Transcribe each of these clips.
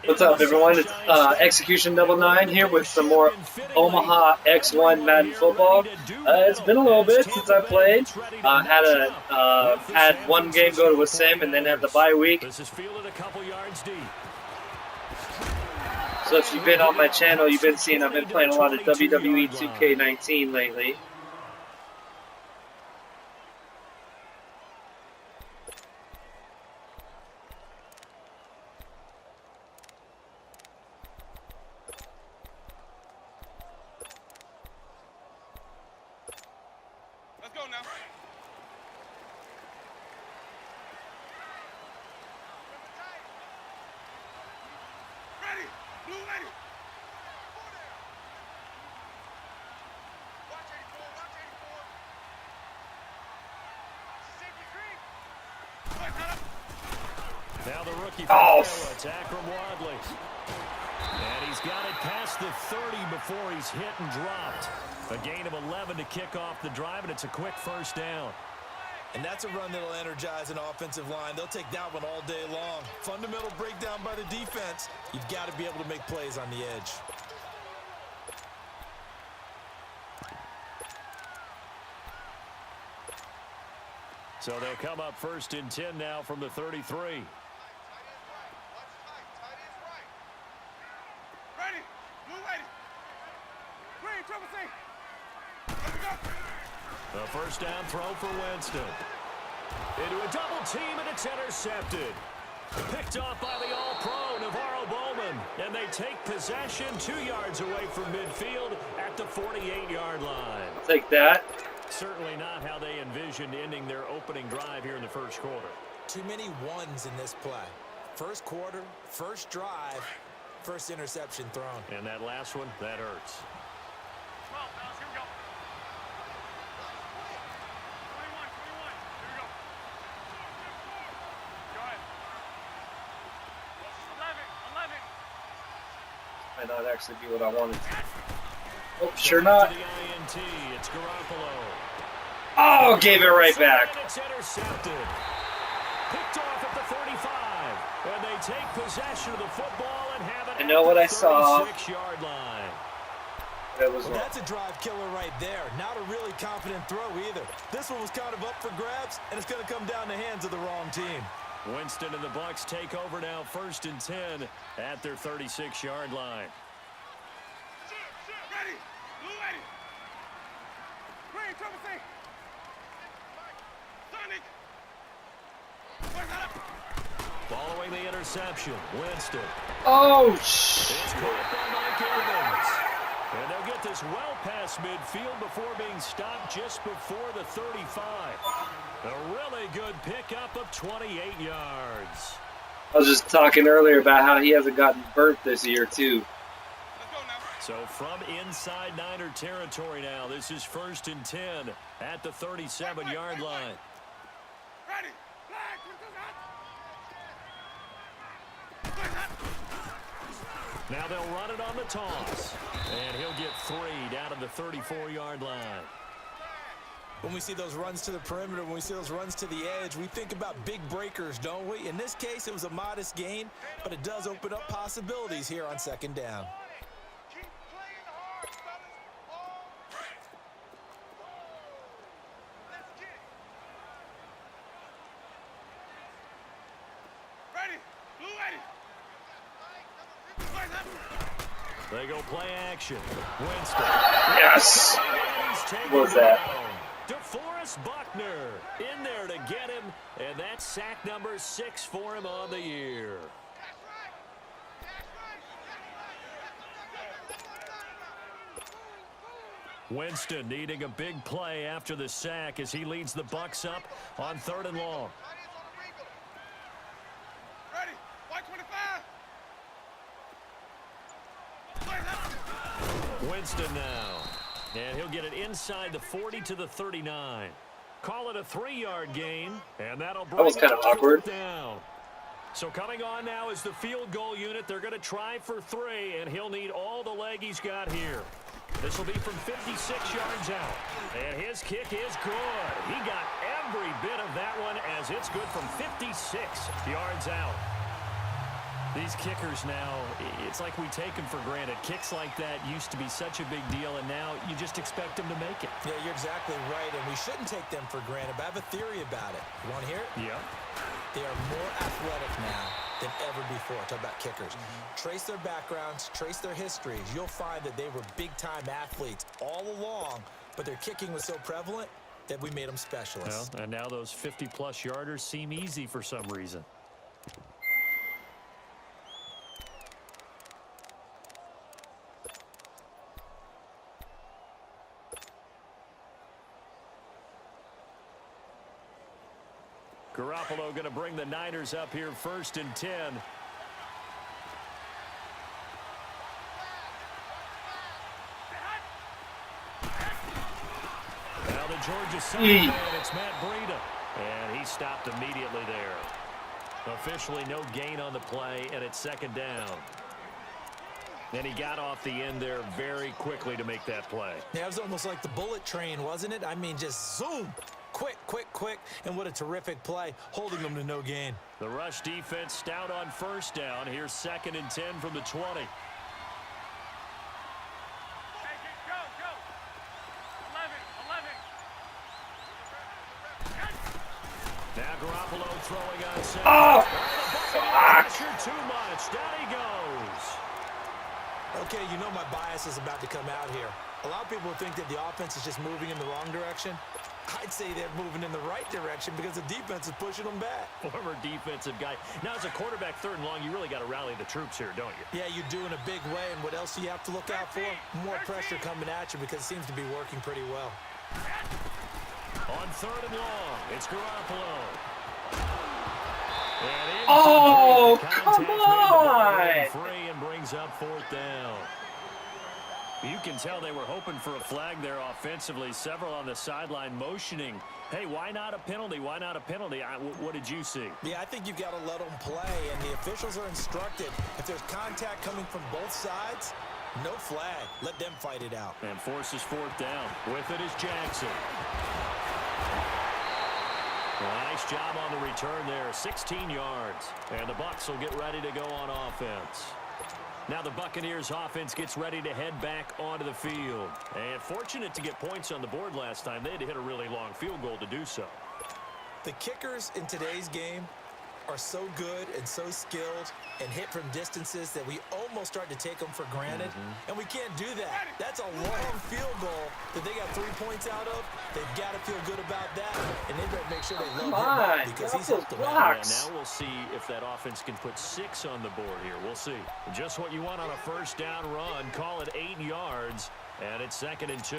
What's up, everyone? It's Execution 99 here with some more Omaha X1 Madden football. It's been a little bit since I played. Had one game go to a sim and then had the bye week. So if you've been on my channel, you've been seeing I've been playing a lot of WWE 2K19 lately. Let's go now. Ready. Blue ready. Watch 84. Watch 84. Safety green. Now the rookie Oh. attack from Wadley. And he's got it past the 30 before he's hit and dropped. A gain of 11 to kick off the drive, and it's a quick first down. And that's a run that'll energize an offensive line. They'll take that one all day long. Fundamental breakdown by the defense. You've got to be able to make plays on the edge. So they'll come up first and 10 now from the 33. Ready. Blue ready. Green, triple C. The first down throw for Winston. Into a double team, and it's intercepted. Picked off by the All-Pro, Navarro Bowman. And they take possession 2 yards away from midfield at the 48-yard line. Take that. Certainly not how they envisioned ending their opening drive here in the first quarter. Too many ones in this play. First quarter, first drive, first interception thrown. And that last one, that hurts. 12, fellas, here we go. 21, 21. Here we go. Go ahead. 11, 11. Might not actually be what I wanted. Oh, sure not. To the INT, it's Garoppolo. Oh, gave it right back. And it's intercepted. Picked off at the 35. And they take possession of the football and have it I know what I saw. 36-yard line. That was Well, wrong. that's a drive killer right there. Not a really confident throw either. This one was kind of up for grabs, and it's going to come down the hands of the wrong team. Winston and the Bucs take over now, first and 10 at their 36-yard line. Ready. Blue ready. Green, triple C. Sonic. Following the interception, Winston. Oh, It's caught by Mike Evans. And they'll get this well past midfield before being stopped just before the 35. A really good pickup of 28 yards. I was just talking earlier about how he hasn't gotten burnt this year, too. Let's go now. So from inside Niner territory now, this is first and 10 at the 37-yard line. Ready. Flag. Now they'll run it on the toss. And he'll get 3 down to the 34-yard line. When we see those runs to the perimeter, when we see those runs to the edge, we think about big breakers, don't we? In this case, it was a modest gain, but it does open up possibilities here on second down. Keep playing hard, fellas. All right. Let's get it. Ready. Blue ready. They go play action. Winston. Yes. What was that? DeForest Buckner in there to get him, and that's sack number 6 for him on the year. Winston needing a big play after the sack as he leads the Bucs up on 3rd and long. Ready. White 25. Winston now. And he'll get it inside the 40 to the 39. Call it a 3-yard gain, and that'll bring That was kind of awkward. down. So coming on now is the field goal unit. They're going to try for 3, and he'll need all the leg he's got here. This will be from 56 yards out. And his kick is good. He got every bit of that one as it's good from 56 yards out. These kickers now, it's like we take them for granted. Kicks like that used to be such a big deal, and now you just expect them to make it. Yeah, you're exactly right, and we shouldn't take them for granted, but I have a theory about it. You want to hear it? Yeah. They are more athletic now than ever before. Talk about kickers. Trace their backgrounds, trace their histories. You'll find that they were big-time athletes all along, but their kicking was so prevalent that we made them specialists. Well, and now those 50-plus yarders seem easy for some reason. Garoppolo going to bring the Niners up here 1st and 10. Now the Georgia side, and it's Matt Breida. And he stopped immediately there. Officially no gain on the play, and it's 2nd down. And he got off the end there very quickly to make that play. Yeah, it was almost like the bullet train, wasn't it? I mean, just zoom. Quick, quick, quick, and what a terrific play, holding them to no gain. The rush defense stout on 1st down. Here's 2nd and 10 from the 20. Go, go. 11. Now Garoppolo throwing on 6. Oh! Pressure too much. Down he goes. Okay, you know my bias is about to come out here. A lot of people think that the offense is just moving in the wrong direction. I'd say they're moving in the right direction because the defense is pushing them back. Former defensive guy. Now, as a quarterback 3rd and long, you really got to rally the troops here, don't you? Yeah, you do in a big way. And what else do you have to look out for? More pressure coming at you because it seems to be working pretty well. On 3rd and long, it's Garoppolo. Oh, come on! Free and brings up 4th down. You can tell they were hoping for a flag there offensively. Several on the sideline motioning. Hey, why not a penalty? Why not a penalty? What did you see? Yeah, I think you've got to let them play, and the officials are instructed. If there's contact coming from both sides, no flag. Let them fight it out. And forces 4th down. With it is Jackson. Nice job on the return there. 16 yards. And the Bucs will get ready to go on offense. Now the Buccaneers offense gets ready to head back onto the field. And fortunate to get points on the board last time. They had to hit a really long field goal to do so. The kickers in today's game are so good and so skilled and hit from distances that we almost start to take them for granted. And we can't do that. That's a long field goal that they got 3 points out of. They've got to feel good about that, and they better make sure they love him because he's helped them out. Yeah, now we'll see if that offense can put 6 on the board here. We'll see. Just what you want on a 1st down run. Call it 8 yards, and it's 2nd and 2.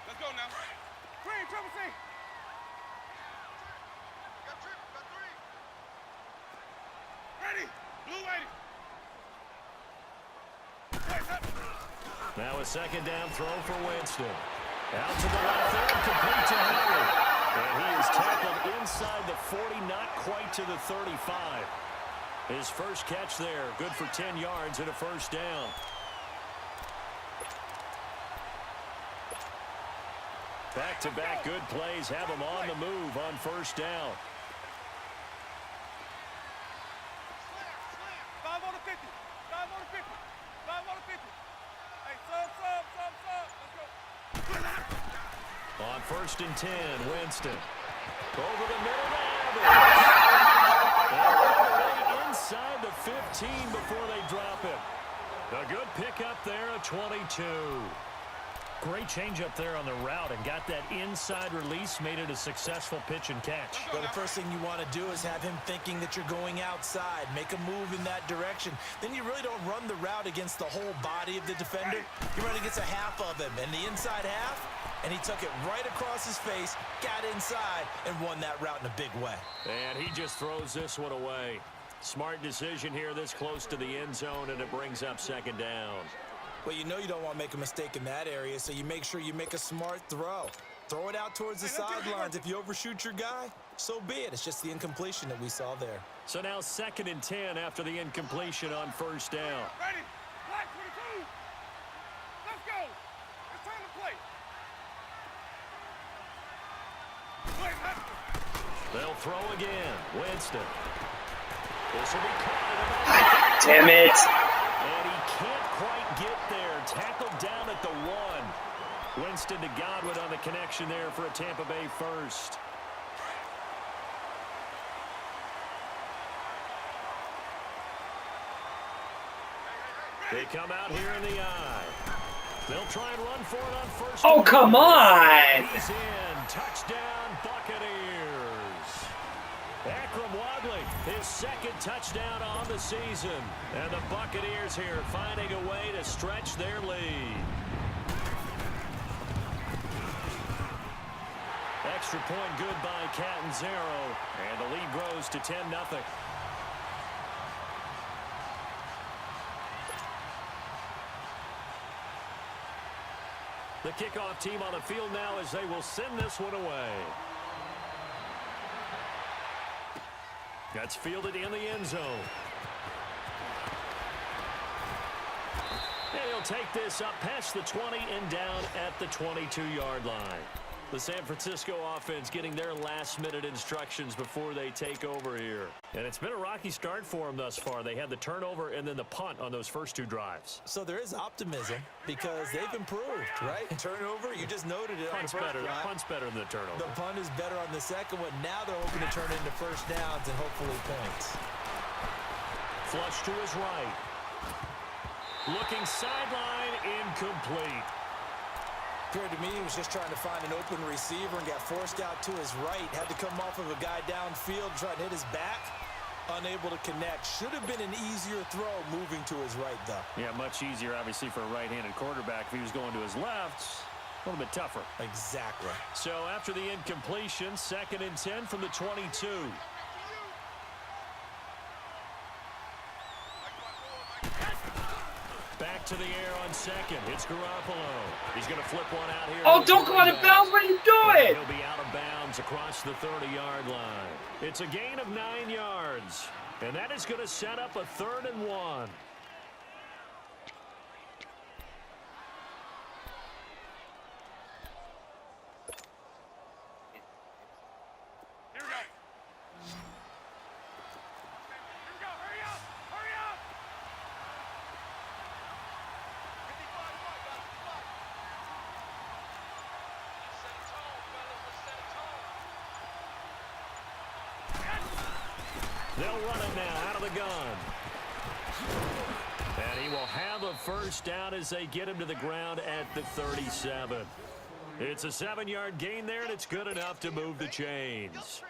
Let's go now. Green, triple C. Got 3. Ready. Blue waiting. Now a 2nd down throw for Winston. Out to the left there, complete to Henry. And he is tackled inside the 40, not quite to the 35. His first catch there, good for 10 yards and a 1st down. Back-to-back good plays have him on the move on 1st down. 5 on the 50. 5 on the 50. 5 on the 50. Hey, sub. Let's go. On 1st and 10, Winston. Over the middle to Evans. And inside the 15 before they drop him. A good pickup there, a 22. Great change up there on the route and got that inside release, made it a successful pitch and catch. Well, the first thing you want to do is have him thinking that you're going outside, make a move in that direction. Then you really don't run the route against the whole body of the defender. You run against a half of him, and the inside half, and he took it right across his face, got inside, and won that route in a big way. And he just throws this one away. Smart decision here this close to the end zone, and it brings up 2nd down. Well, you know you don't want to make a mistake in that area, so you make sure you make a smart throw. Throw it out towards the sidelines. If you overshoot your guy, so be it. It's just the incompletion that we saw there. So now 2nd and 10 after the incompletion on 1st down. Ready. Black 22. Let's go. It's time to play. They'll throw again. Winston. This will be caught. Damn it. And he can't quite get there. Tackled down at the 1. Winston to Godwin on the connection there for a Tampa Bay first. They come out here in the eye. They'll try and run for it on first. Oh, come on. He's in. Touchdown, Buccaneers. Akram Wadley, his second touchdown on the season. And the Buccaneers here finding a way to stretch their lead. Extra point good by Catanzaro. And the lead grows to 10-0. The kickoff team on the field now as they will send this one away. That's fielded in the end zone. And he'll take this up past the 20 and down at the 22-yard line. The San Francisco offense getting their last-minute instructions before they take over here. And it's been a rocky start for them thus far. They had the turnover and then the punt on those first 2 drives. So there is optimism because they've improved, right? Turnover, you just noted it. Punt's better. Punt's better than the turnover. The punt is better on the second one. Now they're hoping to turn into first downs and hopefully points. Flush to his right. Looking sideline, incomplete. Appeared to me he was just trying to find an open receiver and got forced out to his right. Had to come off of a guy downfield, trying to hit his back. Unable to connect. Should have been an easier throw moving to his right, though. Yeah, much easier, obviously, for a right-handed quarterback. If he was going to his left, a little bit tougher. Exactly. So after the incompletion, 2nd and 10 from the 22. Back to the air on second. It's Garoppolo. He's going to flip one out here. Oh, don't go out of bounds. What are you doing? He'll be out of bounds across the 30-yard line. It's a gain of 9 yards. And that is going to set up a 3rd and 1. Here we go. Hurry up. Hurry up. They'll run it now out of the gun. And he will have a first down as they get him to the ground at the 37. It's a 7-yard gain there, and it's good enough to move the chains.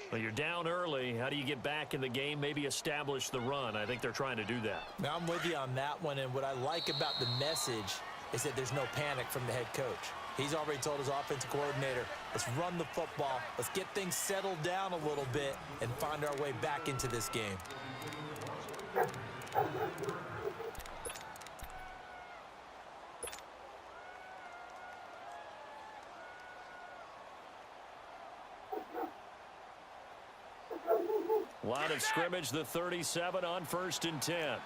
Well, you're down early. How do you get back in the game, maybe establish the run? I think they're trying to do that. Now, I'm with you on that one, and what I like about the message is that there's no panic from the head coach. He's already told his offensive coordinator, let's run the football, let's get things settled down a little bit and find our way back into this game. Line of scrimmage, the 37 on 1st and 10.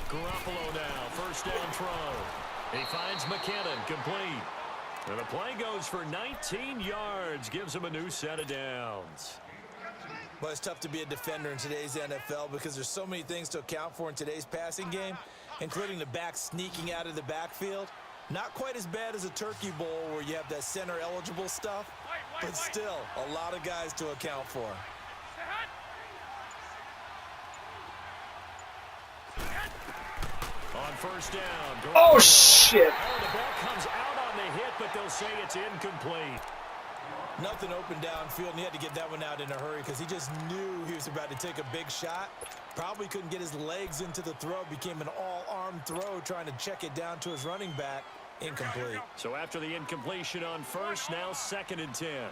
Garoppolo now, first down throw. He finds McKinnon, complete. And the play goes for 19 yards, gives him a new set of downs. Well, it's tough to be a defender in today's NFL because there's so many things to account for in today's passing game, including the back sneaking out of the backfield. Not quite as bad as a turkey bowl where you have that center-eligible stuff, but still a lot of guys to account for. On first down. Oh, shit. Oh, the ball comes out on the hit, but they'll say it's incomplete. Nothing open downfield, and he had to get that one out in a hurry because he just knew he was about to take a big shot. Probably couldn't get his legs into the throw. Became an all-arm throw trying to check it down to his running back. Incomplete. So after the incompletion on first, now 2nd and 10. 11.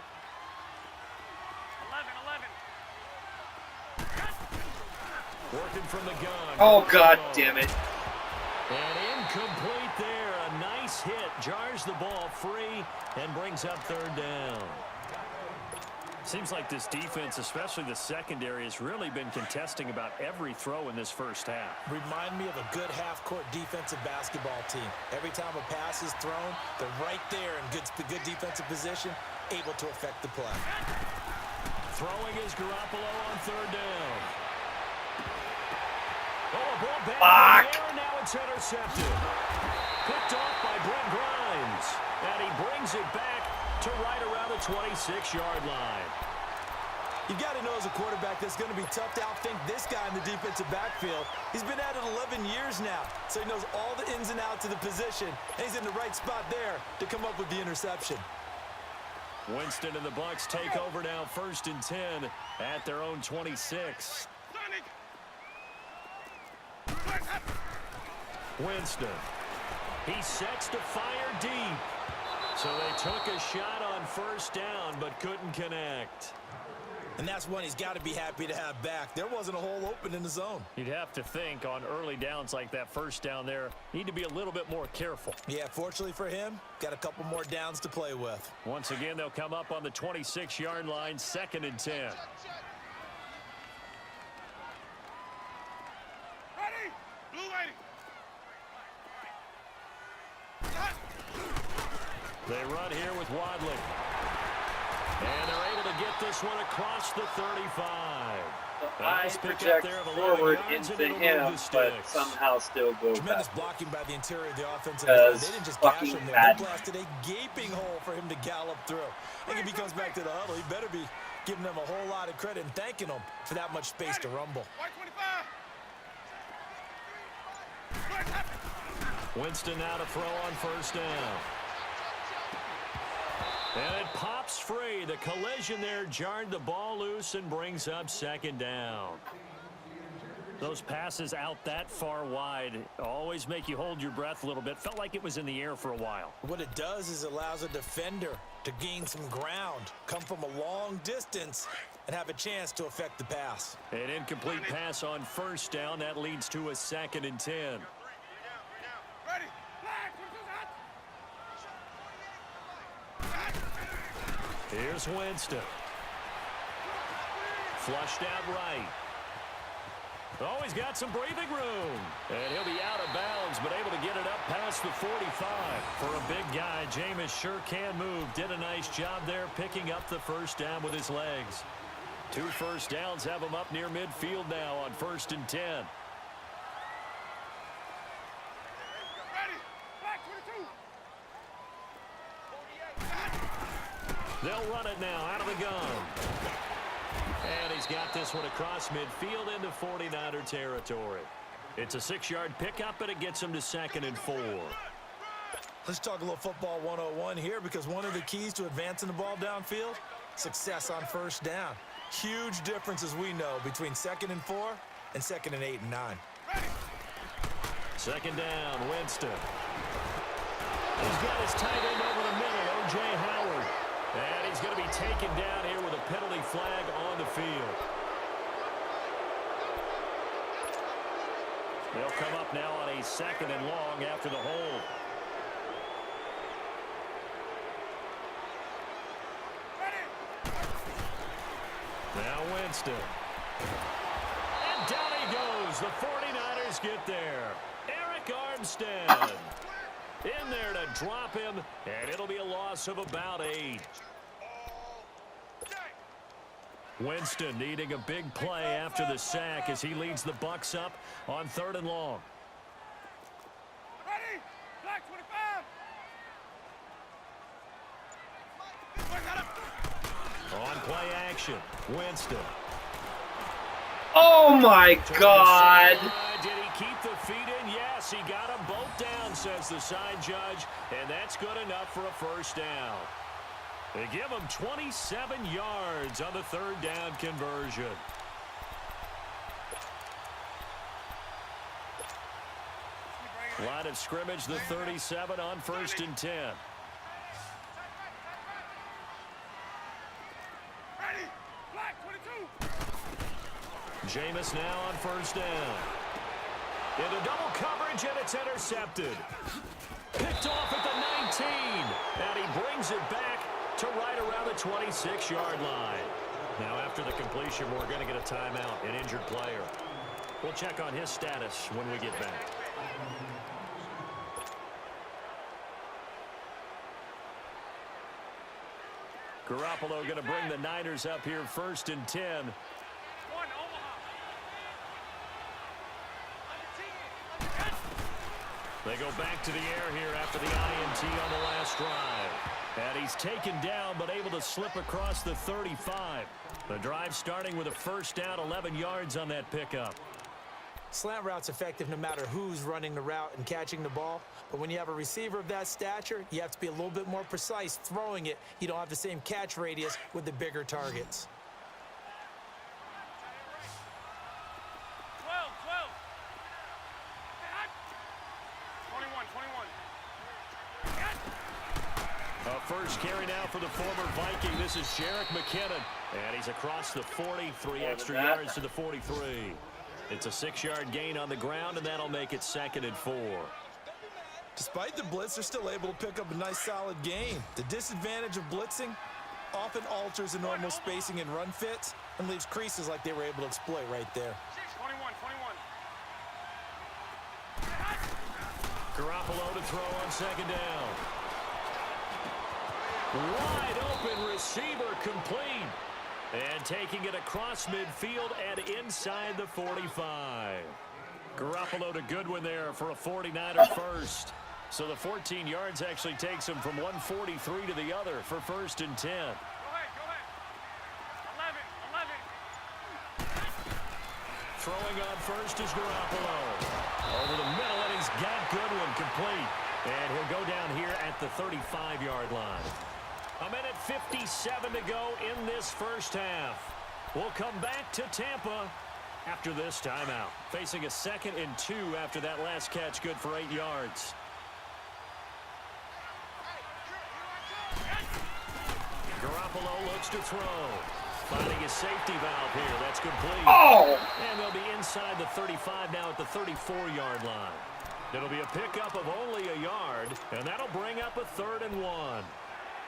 Working from the gun. Oh, God damn it. And incomplete there. A nice This hit jars the ball free and brings up third down. Seems like this defense, especially the secondary, has really been contesting about every throw in this first half. Remind me of a good half-court defensive basketball team. Every time a pass is thrown, they're right there in good defensive position, able to affect the play. Throwing is Garoppolo on third down. Oh, a ball back in the air, and now it's intercepted. Picked off by Brent Grimes, and he brings it back to right around the 26-yard line. You've got to know as a quarterback that's going to be tough to outthink this guy in the defensive backfield. He's been at it 11 years now, so he knows all the ins and outs of the position, and he's in the right spot there to come up with the interception. Winston and the Bucs take over now, 1st and 10 at their own 26. Winston. He sets to fire deep. So they took a shot on 1st down, but couldn't connect. And that's one he's got to be happy to have back. There wasn't a hole open in the zone. You'd have to think on early downs like that 1st down there, need to be a little bit more careful. Yeah, fortunately for him, got a couple more downs to play with. Once again, they'll come up on the 26-yard line, 2nd and 10. Ready? Blue waiting. They run here with Wadley. And they're able to get this one across the 35. I project forward into him, but somehow still go Tremendous back. blocking by the interior of the offensive line. They didn't just gash him there. They blasted a gaping hole for him to gallop through. I think if he comes back to the huddle, he better be giving them a whole lot of credit and thanking them for that much space to rumble. Winston now to throw on 1st down. And it pops free. The collision there jarred the ball loose and brings up 2nd down. Those passes out that far wide always make you hold your breath a little bit. Felt like it was in the air for a while. What it does is it allows a defender to gain some ground, come from a long distance, and have a chance to affect the pass. An incomplete pass on 1st down. That leads to a 2nd and 10. Ready? Here's Winston. Flushed out right. Oh, he's got some breathing room. And he'll be out of bounds, but able to get it up past the 45. For a big guy, Jameis sure can move. Did a nice job there picking up the 1st down with his legs. 2 1st downs have him up near midfield now on 1st and 10. Ready? Black 22. They'll run it now out of the gun. And he's got this one across midfield into 49er territory. It's a 6-yard pickup, and it gets him to 2nd and 4. Let's talk a little football 101 here, because one of the keys to advancing the ball downfield, success on 1st down. Huge difference, as we know, between 2nd and 4 and 2nd and 8 and 9. 2nd down, Winston. He's got his tight end over the middle, O.J. Howard. And he's going to be taken down here with a penalty flag on the field. They'll come up now on a 2nd and long after the hold. Now Winston. And down he goes. The 49ers get there. Eric Armstead in there to drop him, and it'll be a loss of about 8. Winston needing a big play after the sack as he leads the Bucs up on 3rd and long. Ready? Black 25. On play action, Winston. Oh my God! Did he keep the feet in? Yes, he got them both down, says the side judge, and that's good enough for a 1st down. They give him 27 yards on the 3rd down conversion. Line of scrimmage, the 37 on 1st and 10. Ready? Black 22. Jameis now on 1st down. Into double coverage, and it's intercepted. Picked off at the 19. And he brings it back to right around the 26-yard line. Now, after the completion, we're going to get a timeout, an injured player. We'll check on his status when we get back. Garoppolo going to bring the Niners up here 1st and 10. They go back to the air here after the INT on the last drive. And he's taken down but able to slip across the 35. The drive starting with a first down, 11 yards on that pickup. Slant route's effective no matter who's running the route and catching the ball. But when you have a receiver of that stature, you have to be a little bit more precise throwing it. You don't have the same catch radius with the bigger targets. 12. 21. A first carry now for the former Viking. This is Jerick McKinnon. And he's across the 40, 3 extra yards to the 43. It's a 6-yard gain on the ground, and that'll make it 2nd and 4. Despite the blitz, they're still able to pick up a nice solid gain. The disadvantage of blitzing often alters the normal spacing and run fits and leaves creases like they were able to exploit right there. 21. Garoppolo to throw on 2nd down. Wide open receiver complete. And taking it across midfield and inside the 45. Garoppolo to Goodwin there for a 49er first. So the 14 yards actually takes him from 143 to the other for 1st and 10. Go ahead. 11. Throwing on first is Garoppolo. Over the middle, and he's got Goodwin complete. And he'll go down here at the 35-yard line. A minute 57 to go in this first half. We'll come back to Tampa after this timeout. Facing a 2nd and 2 after that last catch, good for 8 yards. Garoppolo looks to throw. Finding his safety valve here. That's complete. Oh! And they'll be inside the 35 now at the 34-yard line. It'll be a pickup of only a yard, and that'll bring up a 3rd and 1.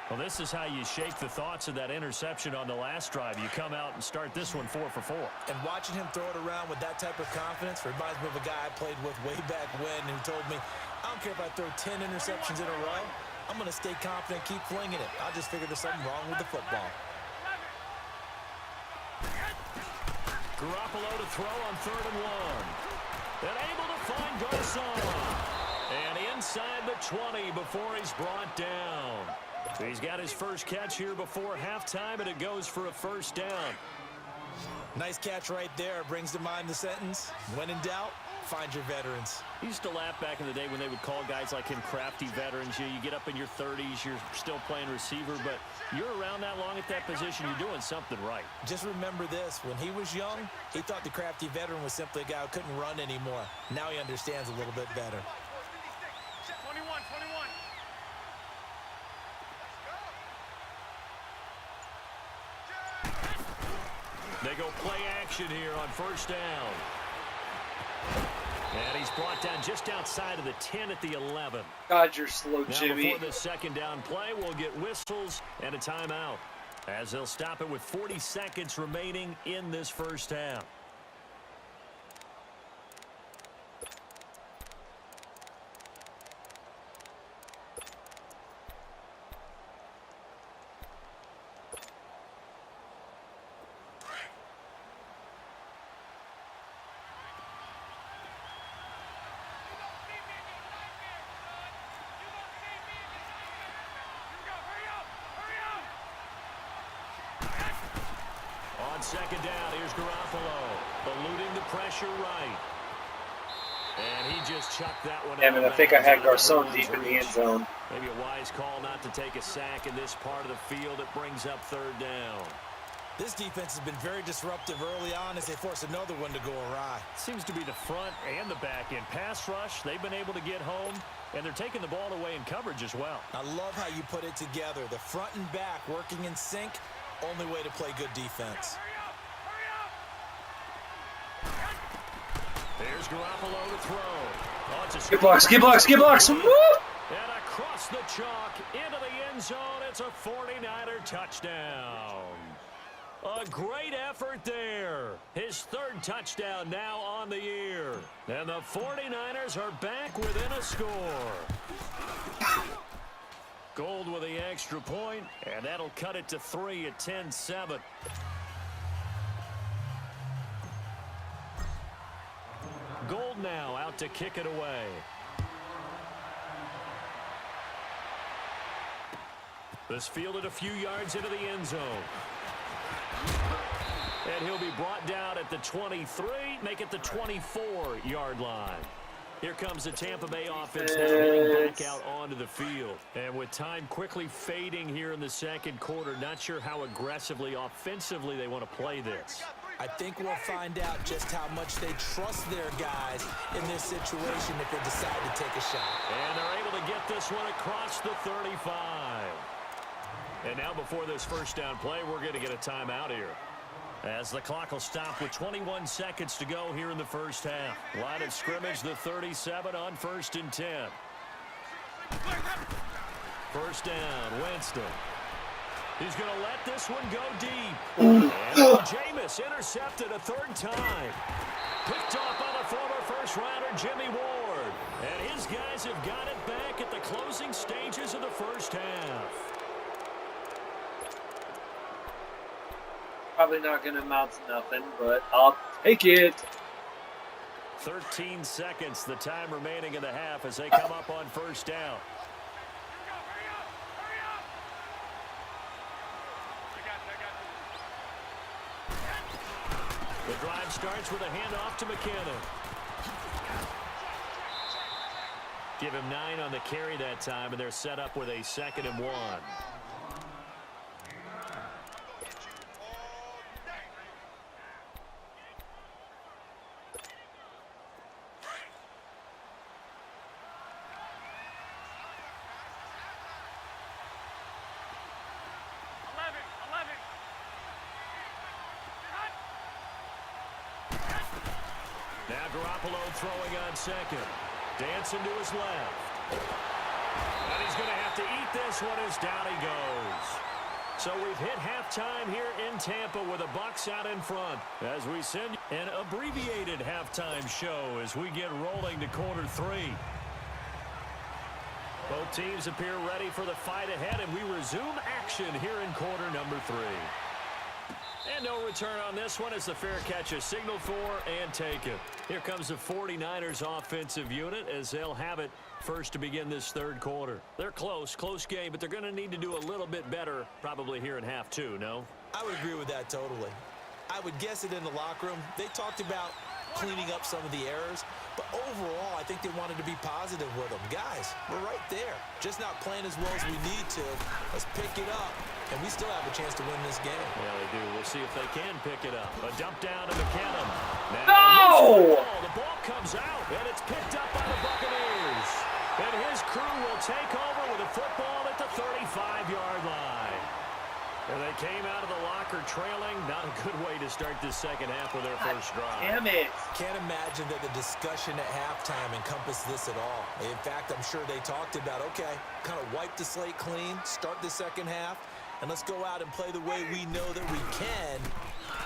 Well, this is how you shake the thoughts of that interception on the last drive. You come out and start this one 4 for 4. And watching him throw it around with that type of confidence reminds me of a guy I played with way back when who told me, I don't care if I throw 10 interceptions in a row. I'm going to stay confident, keep flinging it. I just figured there's something wrong with the football. Garoppolo to throw on 3rd and 1. And able to find Garcon. And inside the 20 before he's brought down. He's got his first catch here before halftime, and it goes for a first down. Nice catch right there. Brings to mind the sentence, when in doubt, find your veterans. He used to laugh back in the day when they would call guys like him crafty veterans. You get up in your 30s, you're still playing receiver, but you're around that long at that position, you're doing something right. Just remember this. When he was young, he thought the crafty veteran was simply a guy who couldn't run anymore. Now he understands a little bit better. 21. They go play action here on first down. And he's brought down just outside of the 10 at the 11. God, you're slow, Now Jimmy. before the 2nd down play, we'll get whistles and a timeout, as they'll stop it with 40 seconds remaining in this first half. On 2nd down, here's Garoppolo, eluding the pressure right. And he just chucked that one Damn out. it, I think I had Garcon deep in the end zone. Maybe a wise call not to take a sack in this part of the field. It brings up 3rd down. This defense has been very disruptive early on as they force another one to go awry. Seems to be the front and the back end. Pass rush, they've been able to get home, and they're taking the ball away in coverage as well. I love how you put it together. The front and back working in sync, only way to play good defense. There's Garoppolo to throw. Oh, it's a Get blocks, get blocks, get blocks! Woo! And end zone. It's a 49er touchdown. A great effort there. His third touchdown now on the year. And the 49ers are back within a score. Gold with the extra point, and that'll cut it to 3 at 10-7. Gold now out to kick it away. This fielded a few yards into the end zone. And he'll be brought down at the 23, make it the 24-yard line. Here comes the Tampa Bay offense now heading back out onto the field. And with time quickly fading here in the second quarter, not sure how aggressively, offensively they want to play this. I think we'll find out just how much they trust their guys in this situation if they decide to take a shot. And they're able to get this one across the 35. And now before this first down play, we're going to get a timeout here, as the clock will stop with 21 seconds to go here in the first half. Line of scrimmage, the 37 on 1st and 10. First down, Winston. He's going to let this one go deep. And Jameis intercepted a third time. Picked off by the former first-rounder Jimmy Ward. And his guys have got it back at the closing stages of the first half. Probably not going to amount to nothing, but I'll take it. 13 seconds, the time remaining in the half as they come up on first down. The drive starts with a handoff to McKinnon. Give him 9 on the carry that time, and they're set up with a 2nd and 1. Throwing on second. Dancing to his left. And he's going to have to eat this one as down he goes. So we've hit halftime here in Tampa with the Bucs out in front, as we send an abbreviated halftime show as we get rolling to quarter 3. Both teams appear ready for the fight ahead, and we resume action here in quarter number 3. And no return on this one as the fair catch is signaled for and taken. Here comes the 49ers offensive unit as they'll have it first to begin this third quarter. They're close game, but they're going to need to do a little bit better probably here in half 2, no? I would agree with that totally. I would guess it in the locker room. They talked about cleaning up some of the errors, but overall I think they wanted to be positive with them. Guys, we're right there. Just not playing as well as we need to. Let's pick it up, and we still have a chance to win this game. Yeah, they do. We'll see if they can pick it up. A dump down to McKinnon. No! The ball comes out, and it's picked up by the Buccaneers. And his crew will take over with a football at the 35-yard line. And they came out of the locker trailing. Not a good way to start this second half with their first drive. Damn it. Can't imagine that the discussion at halftime encompassed this at all. In fact, I'm sure they talked about, okay, kind of wipe the slate clean, start the second half, and let's go out and play the way we know that we can.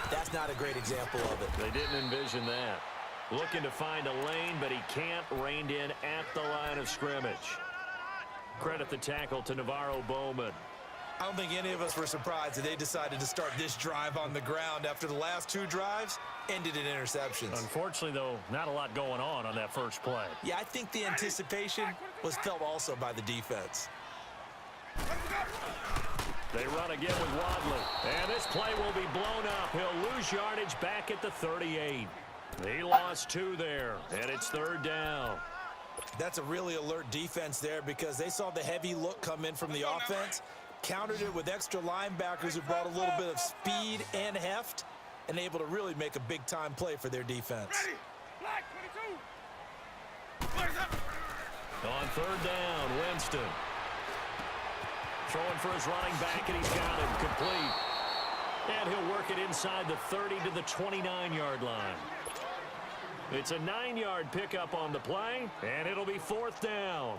That's not a great example of it. They didn't envision that. Looking to find a lane, but he can't. Reined in at the line of scrimmage. Credit the tackle to Navarro Bowman. I don't think any of us were surprised that they decided to start this drive on the ground after the last 2 drives ended in interceptions. Unfortunately, though, not a lot going on that first play. Yeah, I think the anticipation was felt also by the defense. They run again with Wadley. And this play will be blown up. He'll lose yardage back at the 38. He lost 2 there, and it's 3rd down. That's a really alert defense there because they saw the heavy look come in from the offense, countered it with extra linebackers who brought a little bit of speed and heft, and able to really make a big-time play for their defense. On 3rd down, Winston. Throwing for his running back, and he's got him complete. And he'll work it inside the 30 to the 29-yard line. It's a 9-yard pickup on the play, and it'll be 4th down.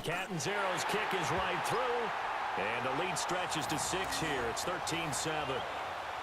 Catanzaro's kick is right through. And the lead stretches to 6 here. It's 13-7.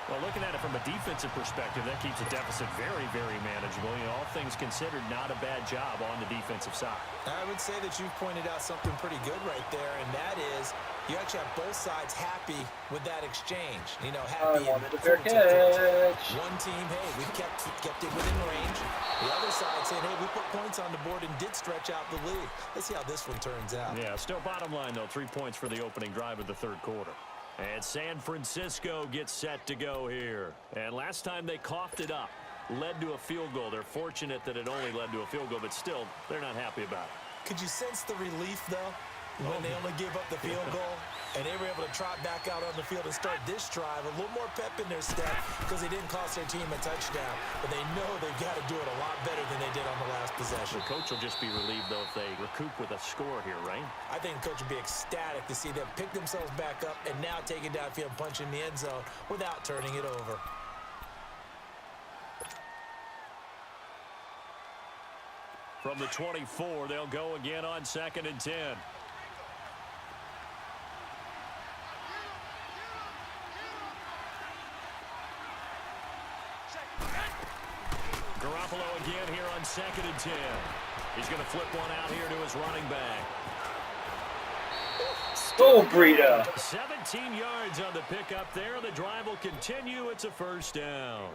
Well, looking at it from a defensive perspective, that keeps the deficit very, very manageable. You know, all things considered, not a bad job on the defensive side. I would say that you've pointed out something pretty good right there, and that is you actually have both sides happy with that exchange. You know, happy. Wanted a fair catch. One team, hey, we kept it within range. The other side saying, hey, we put points on the board and did stretch out the lead. Let's see how this one turns out. Yeah, still bottom line, though, 3 points for the opening drive of the third quarter. And San Francisco gets set to go here. And last time they coughed it up, led to a field goal. They're fortunate that it only led to a field goal, but still, they're not happy about it. Could you sense the relief, though, when they only gave up the field goal? And they were able to trot back out on the field and start this drive. A little more pep in their step because they didn't cost their team a touchdown. But they know they've got to do it a lot better than they did on the last possession. The coach will just be relieved, though, if they recoup with a score here, right? I think the coach would be ecstatic to see them pick themselves back up and now take it downfield and punch in the end zone without turning it over. From the 24, they'll go again on 2nd and 10. Garoppolo again here on 2nd and 10. He's going to flip one out here to his running back. Stole Breida. 17 yards on the pickup there. The drive will continue. It's a first down.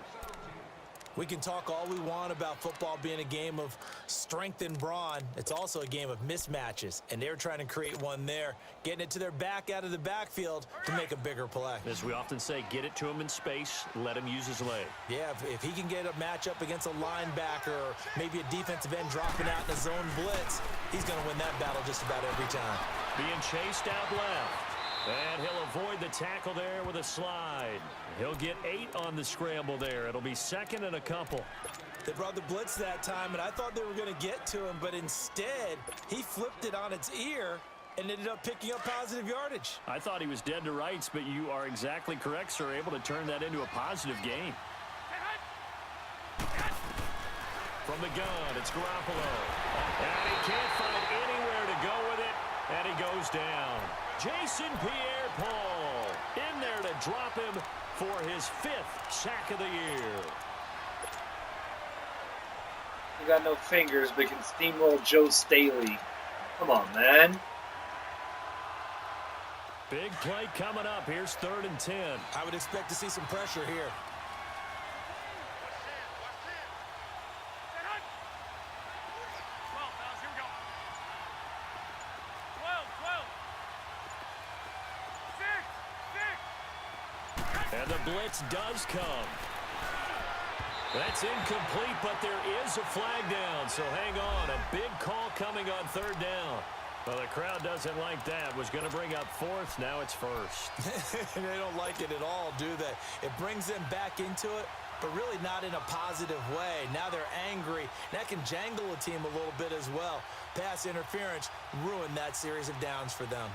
We can talk all we want about football being a game of strength and brawn. It's also a game of mismatches, and they're trying to create one there, getting it to their back out of the backfield to make a bigger play. As we often say, get it to him in space, let him use his leg. Yeah, if he can get a matchup against a linebacker or maybe a defensive end dropping out in a zone blitz, he's going to win that battle just about every time. Being chased out left. And he'll avoid the tackle there with a slide. He'll get 8 on the scramble there. It'll be 2nd and a couple. They brought the blitz that time, and I thought they were going to get to him, but instead, he flipped it on its ear and ended up picking up positive yardage. I thought he was dead to rights, but you are exactly correct, sir. Able to turn that into a positive gain. From the gun, it's Garoppolo. And he can't find anywhere to go with it, and he goes down. Jason Pierre-Paul in there to drop him for his 5th sack of the year. You got no fingers, but can steamroll Joe Staley. Come on, man. Big play coming up. Here's 3rd and 10. I would expect to see some pressure here. And the blitz does come. That's incomplete, but there is a flag down, so hang on. A big call coming on 3rd down. Well, the crowd doesn't like that. Was going to bring up 4th. Now it's 1st. They don't like it at all, do they? It brings them back into it, but really not in a positive way. Now they're angry. That can jangle a team a little bit as well. Pass interference ruined that series of downs for them.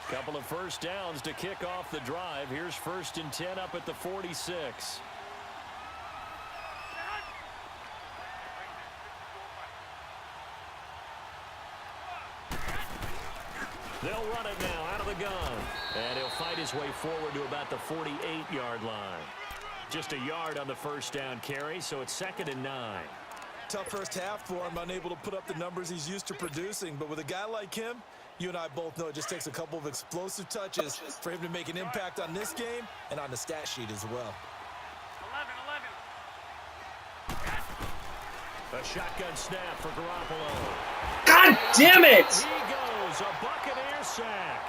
Couple of first downs to kick off the drive. Here's 1st and 10 up at the 46. They'll run it now out of the gun. And he'll fight his way forward to about the 48-yard line. Just a yard on the first down carry, so it's 2nd and 9. Tough first half for him, unable to put up the numbers he's used to producing. But with a guy like him, you and I both know it just takes a couple of explosive touches for him to make an impact on this game and on the stat sheet as well. 11. A shotgun snap for Garoppolo. God damn it! He goes, a Buccaneer sack.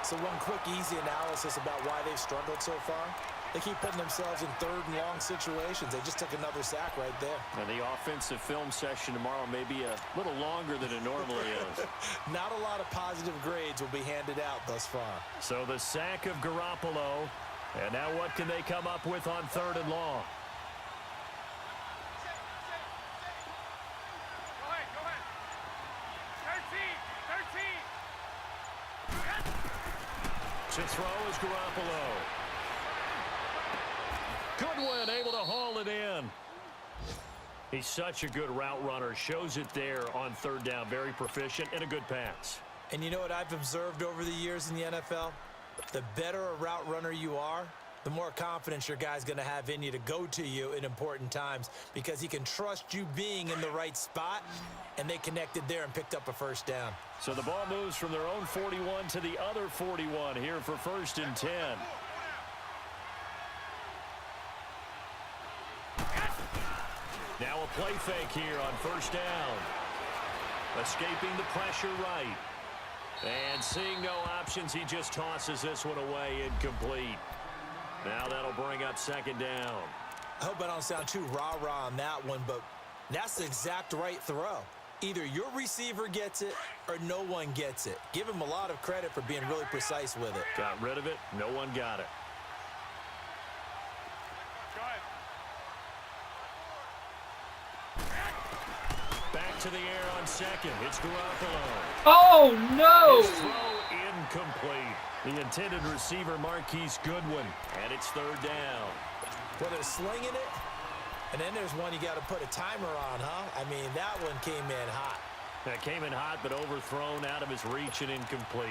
So one quick, easy analysis about why they've struggled so far. They keep putting themselves in 3rd and long situations. They just took another sack right there. And the offensive film session tomorrow may be a little longer than it normally is. Not a lot of positive grades will be handed out thus far. So the sack of Garoppolo. And now what can they come up with on 3rd and long? Go ahead. 13. To throw is Garoppolo. Goodwin able to haul it in. He's such a good route runner. Shows it there on third down. Very proficient and a good pass. And you know what I've observed over the years in the NFL? The better a route runner you are, the more confidence your guy's going to have in you to go to you in important times because he can trust you being in the right spot, and they connected there and picked up a first down. So the ball moves from their own 41 to the other 41 here for 1st and 10. Now a play fake here on 1st down. Escaping the pressure right. And seeing no options, he just tosses this one away, incomplete. Now that'll bring up 2nd down. I hope I don't sound too rah-rah on that one, but that's the exact right throw. Either your receiver gets it or no one gets it. Give him a lot of credit for being really precise with it. Got rid of it. No one got it. Back to the air on 2nd. It's Garoppolo. Oh, no! His throw incomplete. The intended receiver, Marquise Goodwin. And it's 3rd down. Well, they're slinging it. And then there's one you got to put a timer on, huh? I mean, that one came in hot. That came in hot, but overthrown out of his reach and incomplete.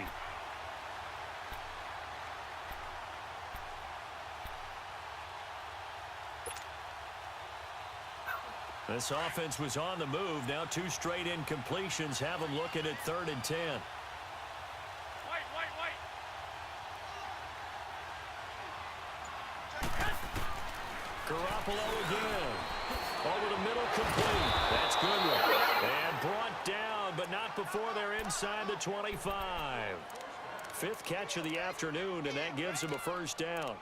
This offense was on the move. Now 2 straight incompletions have them looking at 3rd and 10. Garoppolo again. Over the middle, complete. That's Goodwin. And brought down, but not before they're inside the 25. 5th catch of the afternoon, and that gives him a 1st down.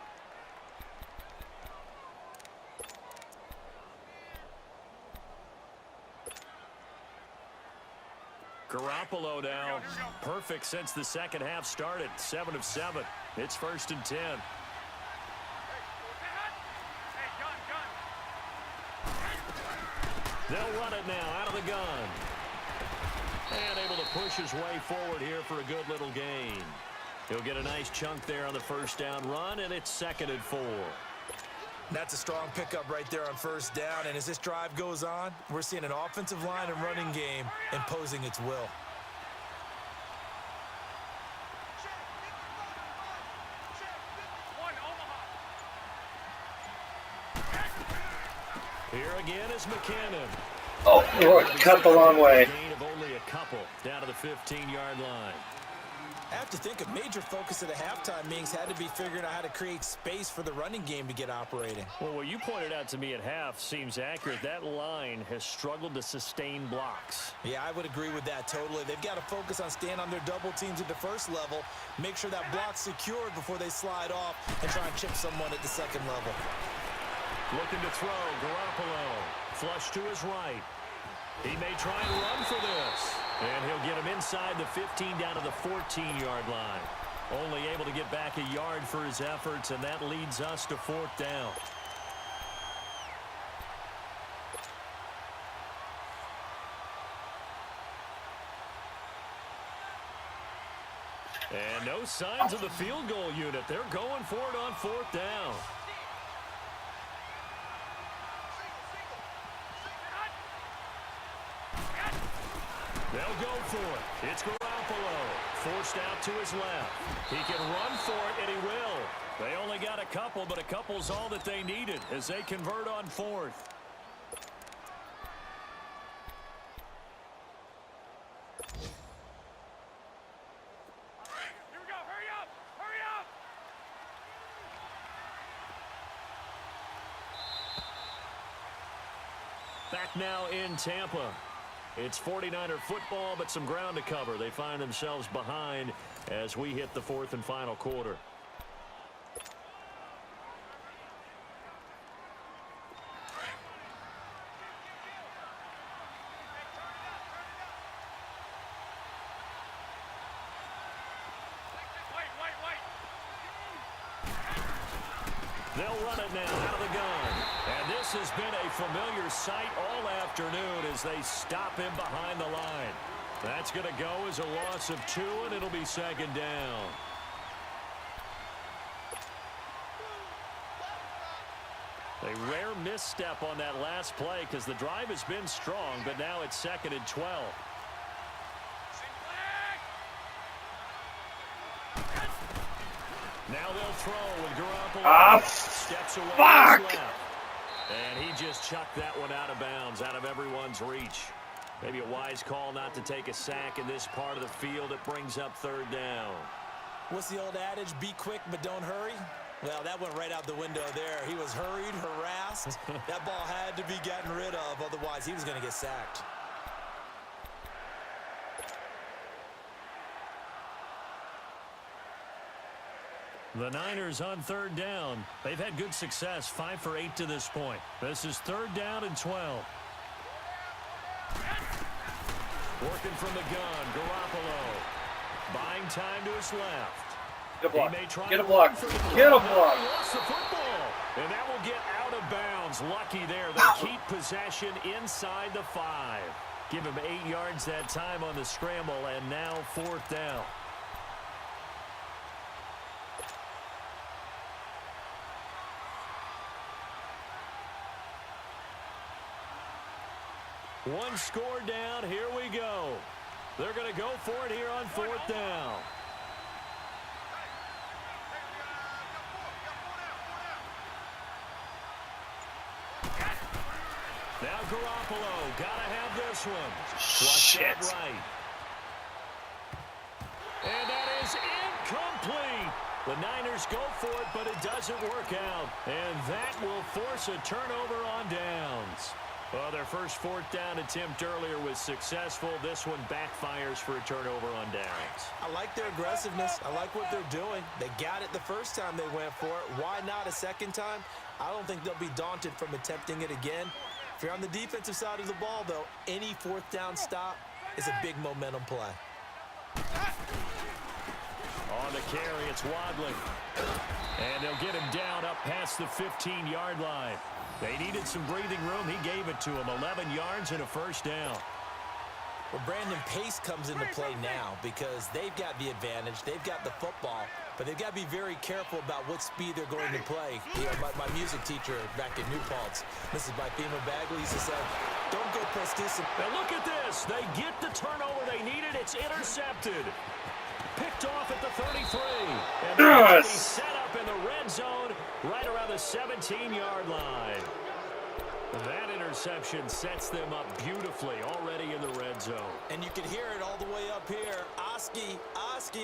Garoppolo now, perfect since the 2nd half started. 7 of 7. It's 1st and 10. They'll run it now out of the gun. And able to push his way forward here for a good little gain. He'll get a nice chunk there on the 1st down run, and it's 2nd and 4. That's a strong pickup right there on 1st down. And as this drive goes on, we're seeing an offensive line and running game imposing its will. Here again is McKinnon. Oh, Lord, cut the long way. Gain of only a couple down to the 15-yard line. I have to think a major focus of the halftime meetings had to be figuring out how to create space for the running game to get operating. Well, what you pointed out to me at half seems accurate. That line has struggled to sustain blocks. Yeah, I would agree with that totally. They've got to focus on staying on their double teams at the 1st level, make sure that block's secured before they slide off and try and chip someone at the 2nd level. Looking to throw, Garoppolo. Flush to his right. He may try and run for this. And he'll get him inside the 15 down to the 14-yard line. Only able to get back a yard for his efforts, and that leads us to 4th down. And no signs of the field goal unit. They're going for it on 4th down. They'll go for it. It's Garoppolo. Forced out to his left. He can run for it, and he will. They only got a couple, but a couple's all that they needed as they convert on 4th. Here we go. Hurry up. Hurry up. Back now in Tampa. It's 49er football, but some ground to cover. They find themselves behind as we hit the 4th and final quarter. They'll run it now out of the gun. And this has been a familiar sight all afternoon as they stop him behind the line. That's going to go as a loss of 2, and it'll be 2nd down. A rare misstep on that last play because the drive has been strong, but now it's 2nd and 12. Now they'll throw and Garoppolo steps away. Fuck! And he just chucked that one out of bounds, out of everyone's reach. Maybe a wise call not to take a sack in this part of the field. It brings up 3rd down. What's the old adage? Be quick, but don't hurry. Well, that went right out the window there. He was hurried, harassed. That ball had to be gotten rid of, otherwise he was going to get sacked. The Niners on 3rd down. They've had good success, 5 for 8 to this point. This is 3rd down and 12. Working from the gun, Garoppolo. Buying time to his left. Get a block. Get a block. Get a block. Lost the football. And that will get out of bounds. Lucky there. They keep possession inside the 5. Give him 8 yards that time on the scramble, and now 4th down. One score down. Here we go. They're going to go for it here on 4th down. Now Garoppolo, gotta have this one. Shit. Right. And that is incomplete. The Niners go for it, but it doesn't work out. And that will force a turnover on downs. Well, their first 4th down attempt earlier was successful. This one backfires for a turnover on downs. I like their aggressiveness. I like what they're doing. They got it the first time they went for it. Why not a second time? I don't think they'll be daunted from attempting it again. If you're on the defensive side of the ball, though, any 4th down stop is a big momentum play. On the carry, it's Wadley. And they'll get him down up past the 15-yard line. They needed some breathing room. He gave it to him. 11 yards and a 1st down. Well, Brandon, pace comes into play now because they've got the advantage. They've got the football, but they've got to be very careful about what speed they're going to play. You know, my music teacher back in New Paltz, Mrs. Bythema Bagley, used to say, don't go press this. And look at this. They get the turnover they needed. It's intercepted. Picked off at the 33. And yes. Set up in the red zone right around the 17-yard line. That interception sets them up beautifully already in the red zone. And you can hear it all the way up here. Oski,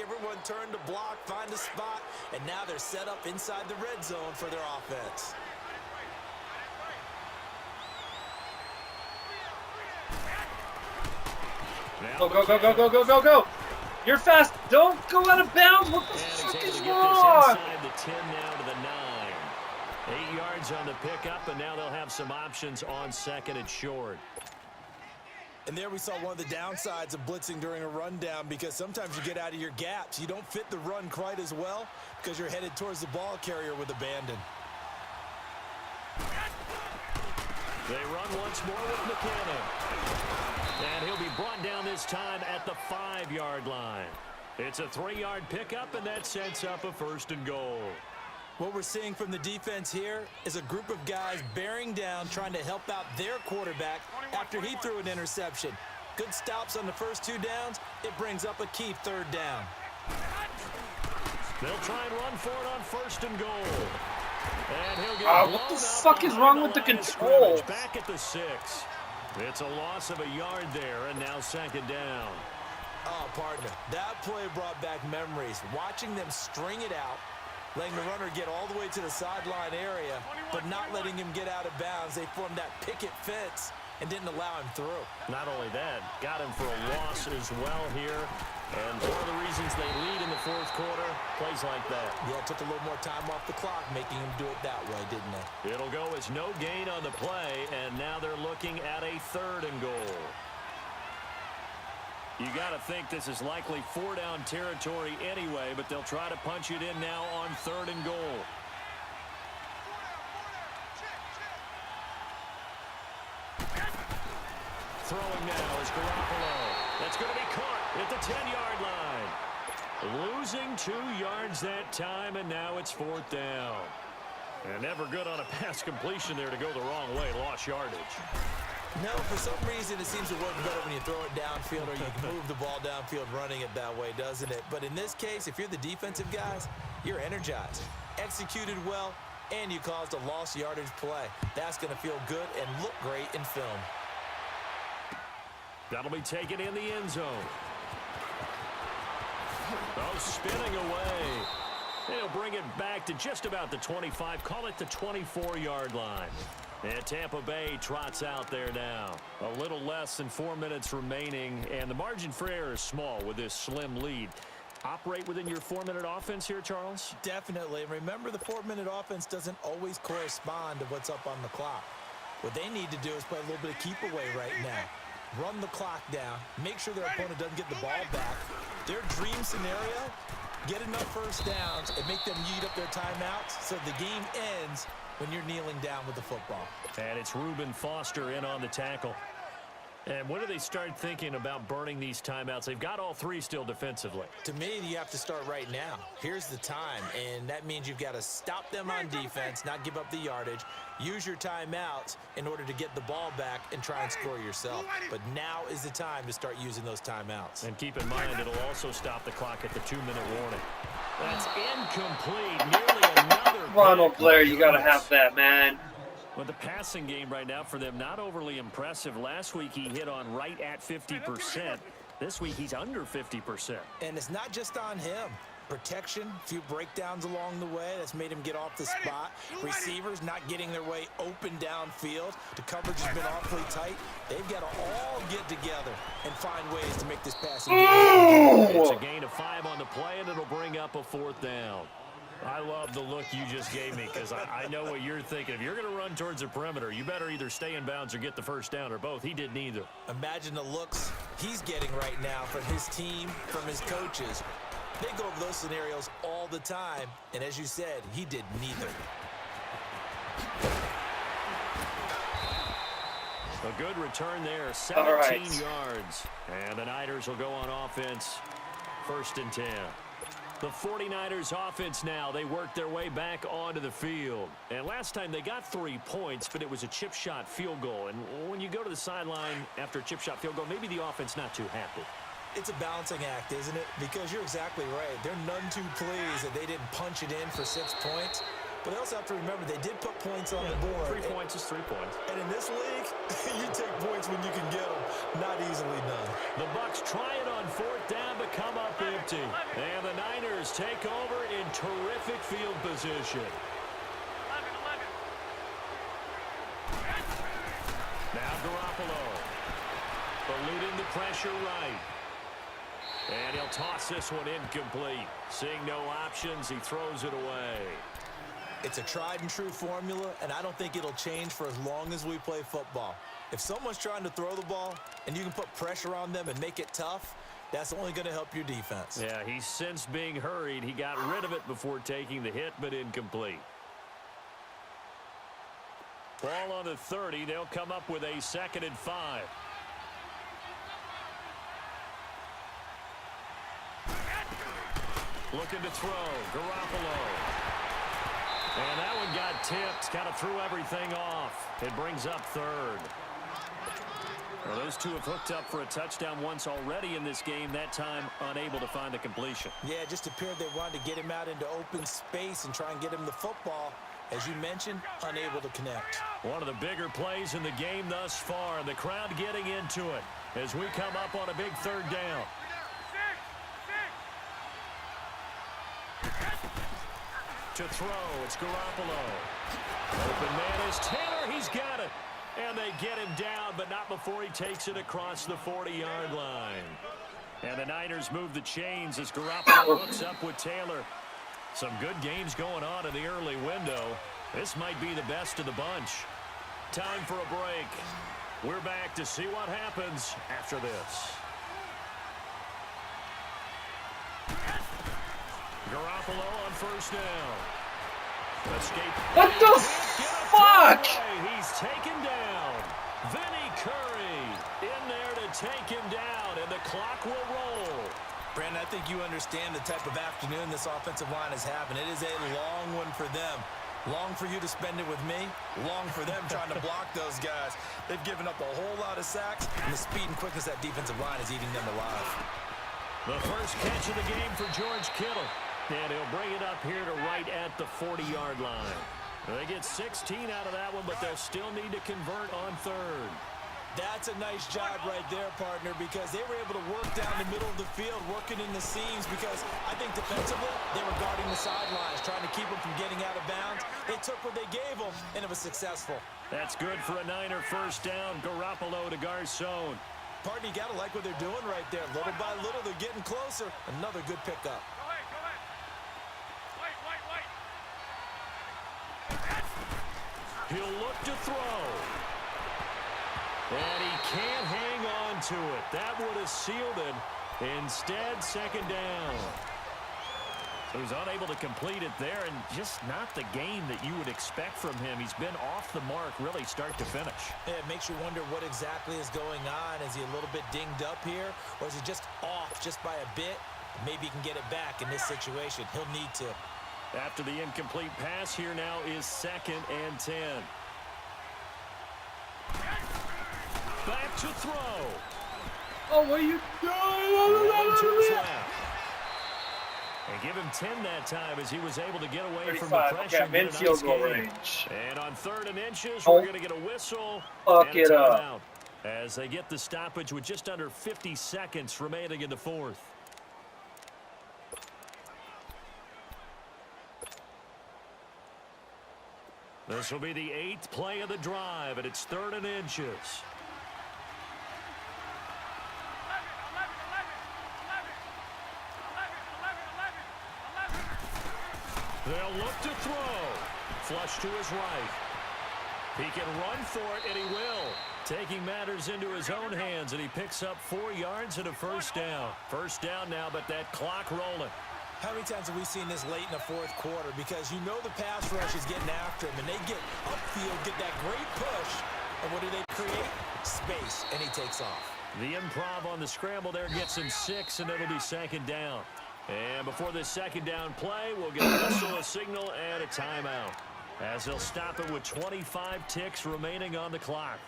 everyone turned to block, find a spot, and now they're set up inside the red zone for their offense. Go. You're fast. Don't go out of bounds. What the fuck is wrong? Inside the 10 now to the 9. 8 yards on the pickup, and now they'll have some options on 2nd and short. And there we saw one of the downsides of blitzing during a rundown because sometimes you get out of your gaps. You don't fit the run quite as well because you're headed towards the ball carrier with abandon. They run once more with McKinnon. And he'll be brought down this time at the 5-yard line. It's a 3-yard pickup, and that sets up a 1st and goal. What we're seeing from the defense here is a group of guys bearing down, trying to help out their quarterback after he threw an interception. Good stops on the first 2 downs. It brings up a key 3rd down. They'll try and run for it on 1st and goal. And he'll get what the fuck is wrong with the controls? Back at the 6. It's a loss of a yard there, and now 2nd down. Oh, partner, that play brought back memories. Watching them string it out, letting the runner get all the way to the sideline area, but not letting him get out of bounds. They formed that picket fence and didn't allow him through. Not only that, got him for a loss as well here. And one of the reasons they lead in the 4th quarter, plays like that. Yeah, it took a little more time off the clock, making him do it that way, didn't it? It'll go as no gain on the play, and now they're looking at a 3rd and goal. You got to think this is likely 4-down territory anyway, but they'll try to punch it in now on 3rd and goal. Throwing now is Garoppolo. That's going to be caught at the 10-yard line. Losing 2 yards that time, and now it's 4th down. And never good on a pass completion there to go the wrong way. Lost yardage. No, for some reason it seems to work better when you throw it downfield or you can move the ball downfield running it that way, doesn't it? But in this case, if you're the defensive guys, you're energized, executed well, and you caused a lost yardage play. That's going to feel good and look great in film. That'll be taken in the end zone. Oh, spinning away. They'll bring it back to just about the 25. Call it the 24-yard line. And Tampa Bay trots out there now. A little less than 4 minutes remaining, and the margin for error is small with this slim lead. Operate within your 4-minute offense here, Charles? Definitely. And remember, the 4-minute offense doesn't always correspond to what's up on the clock. What they need to do is play a little bit of keep away right now. Run the clock down. Make sure their opponent doesn't get the ball back. Their dream scenario, get enough first downs and make them eat up their timeouts so the game ends when you're kneeling down with the football. And it's Reuben Foster in on the tackle. And when do they start thinking about burning these timeouts? They've got all three still defensively. To me, you have to start right now. Here's the time, and that means you've got to stop them on defense, not give up the yardage, use your timeouts in order to get the ball back and try and score yourself. But now is the time to start using those timeouts. And keep in mind, it'll also stop the clock at the 2-minute warning. That's incomplete. Nearly another. Ronald Blair, you got to have that, man. But the passing game right now for them, not overly impressive. Last week he hit on right at 50%. This week he's under 50%. And it's not just on him. Protection, a few breakdowns along the way. That's made him get off the spot. Receivers not getting their way open downfield. The coverage has been awfully tight. They've got to all get together and find ways to make this passing game. It's a gain of 5 on the play, and it'll bring up a 4th down. I love the look you just gave me because I know what you're thinking. If you're going to run towards the perimeter, you better either stay in bounds or get the first down or both. He did neither. Imagine the looks he's getting right now from his team, from his coaches. They go over those scenarios all the time, and as you said, he did neither. A good return there, 17 yards. And the Niners will go on offense, 1st and 10. The 49ers offense now, they work their way back onto the field. And last time they got 3 points, but it was a chip shot field goal. And when you go to the sideline after a chip shot field goal, maybe the offense not too happy. It's a balancing act, isn't it? Because you're exactly right. They're none too pleased that they didn't punch it in for 6 points. But they also have to remember they did put points on the board. 3 points is 3 points. And in this league, you take points when you can get them. Not easily done. The Bucs try it on 4th down, but come up empty. And the Niners take over in terrific field position. Now Garoppolo. Eluding the pressure right. And he'll toss this one incomplete. Seeing no options, he throws it away. It's a tried and true formula, and I don't think it'll change for as long as we play football. If someone's trying to throw the ball and you can put pressure on them and make it tough, that's only going to help your defense. Yeah, he's since being hurried. He got rid of it before taking the hit, but incomplete. Ball on the 30. They'll come up with a 2nd and 5. Looking to throw. Garoppolo. And that one got tipped. Kind of threw everything off. It brings up 3rd. Well, those two have hooked up for a touchdown once already in this game. That time unable to find the completion. Yeah, it just appeared they wanted to get him out into open space and try and get him the football. As you mentioned, unable to connect. One of the bigger plays in the game thus far. The crowd getting into it as we come up on a big 3rd down. To throw, it's Garoppolo. Open man is Taylor. He's got it. And they get him down, but not before he takes it across the 40-yard line. And the Niners move the chains as Garoppolo hooks up with Taylor. Some good games going on in the early window. This might be the best of the bunch. Time for a break. We're back to see what happens after this. Garoppolo on 1st down. Escape. What the fuck? He's taken down. Vinny Curry in there to take him down, and the clock will roll. Brandon, I think you understand the type of afternoon this offensive line is having. It is a long one for them. Long for you to spend it with me. Long for them trying to block those guys. They've given up a whole lot of sacks, and the speed and quickness of that defensive line is eating them alive. The first catch of the game for George Kittle. And he'll bring it up here to right at the 40-yard line. They get 16 out of that one, but they'll still need to convert on third. That's a nice job right there, partner, because they were able to work down the middle of the field, working in the seams, because I think defensively they were guarding the sidelines, trying to keep them from getting out of bounds. They took what they gave them, and it was successful. That's good for a Niner first down. Garoppolo to Garcon. Partner, you got to like what they're doing right there. Little by little, they're getting closer. Another good pickup. Go ahead, go ahead. Wait. He'll look to throw. And he can't hang on to it. That would have sealed it. Instead, second down. So he's unable to complete it there, and just not the game that you would expect from him. He's been off the mark really start to finish. Yeah, it makes you wonder what exactly is going on. Is he a little bit dinged up here, or is he just off just by a bit? Maybe he can get it back in this situation. He'll need to. After the incomplete pass, here now is 2nd and 10. Back to throw. Oh, what are you Rolling to his doing? left. And give him 10 that time as he was able to get away from the 35. pressure. Okay, I'm in Nice field goal game. range. And on 3rd and inches, Oh. we're going to get a whistle Fuck and a it up. timeout as they get the stoppage with just under 50 seconds remaining in the 4th. This will be the 8th play of the drive, and it's 3rd and inches. 11. They'll look to throw. Flush to his right. He can run for it, and he will. Taking matters into his own hands, and he picks up 4 yards and a first down. First down now, but that clock rolling. How many times have we seen this late in the 4th quarter? Because you know the pass rush is getting after him, and they get upfield, get that great push, and what do they create? Space, and he takes off. The improv on the scramble there gets him 6, and it'll be 2nd down. And before this 2nd down play, we'll get a whistle, a signal, and a timeout, as they'll stop it with 25 ticks remaining on the clock.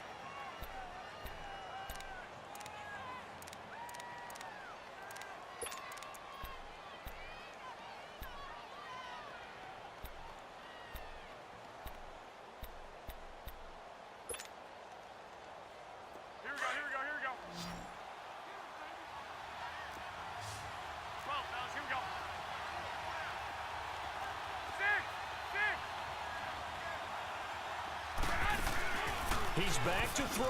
Here we go. 12, fellas, here we go. 6. He's back to throw.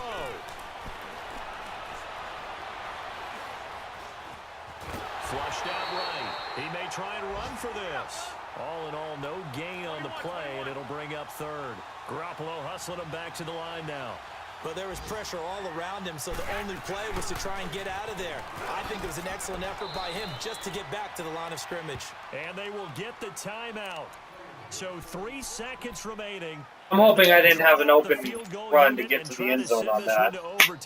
Flushed out right. He may try and run for this. All in all, no gain on the play, and it'll bring up 3rd. Garoppolo hustling him back to the line now. But there was pressure all around him, so the only play was to try and get out of there. I think it was an excellent effort by him just to get back to the line of scrimmage. And they will get the timeout. So 3 seconds remaining. I'm hoping I didn't have an open run to get to the end zone on that,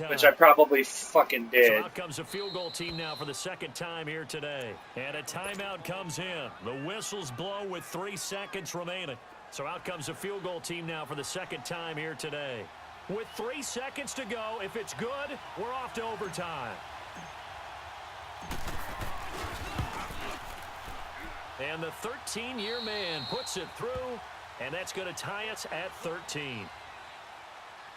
which I probably fucking So did. out comes a field goal team now for the 2nd time here today. And a timeout comes in. The whistles blow with 3 seconds remaining. So out comes a field goal team now for the 2nd time here today. With 3 seconds to go, if it's good, we're off to overtime. And the 13-year man puts it through, and that's going to tie us at 13.